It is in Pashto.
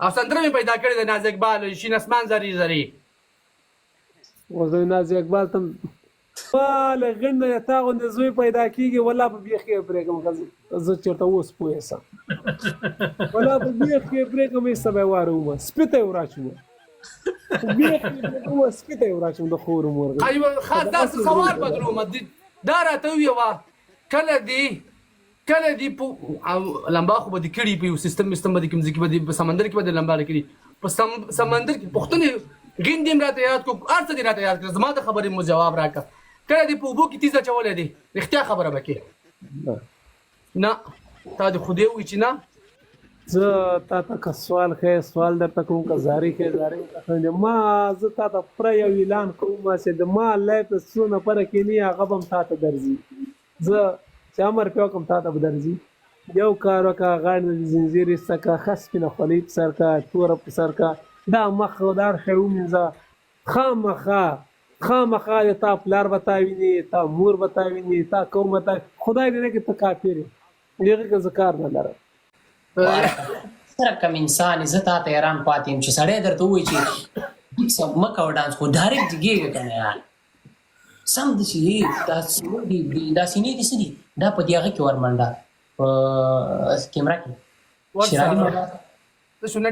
او سندره مې پیدا کړې د ناز اقبال شین اسمان زری زری اوس د ناز اقبال تم مال غنه تا غوند زوی پیدا کیږي ولا په بیخ کې پرېګم زه چرته اوس پوهه سم ولا په بیخ کې پرېګم یې سبا واره سپته وراچو بیخ کې اوس سپته وراچو د خور مور ایوه خاص داس سوال بدلوم دا راته ویوا کله دی لمبا خو به د کړي په سیستم باندې کوم ځکه به سمندر کې به لمبا لري په سمندر کې پښتنه غندیم راته یاد کو ارڅ دې راته یاد کړ زما د خبرې مو جواب راکړه کله دې په وبو کې تیزه چولې دي رښتیا خبره وکړه نه تا دې خو دې وی چې نه زه تا ته سوال درته کوم که زاری کې ما زه تا ته پر یو اعلان کوم چې د ما لایف څونه پر کې نه هغه هم تا ته درځي زه چې امر په کوم تا ته درځي یو کار وکړه غاړه د زنجیر سکه خاص په خلیب سر کا تور په سر کا دا مخدار خو منځه خامخا تا پلار بتاویني تا مور بتاویني تا قوم بتا خدای دې کې ته کافر یې که ذکر نه لره سره کوم انسان عزت ته ایران پاتیم چې سړی درته وایي چې سب مکه ډانس کو ډایرکټ دیږي کنه یار سم د شي دا سینې دي سدي دا په دیغه کې ورمنډه کیمرا کې ورته څه شنه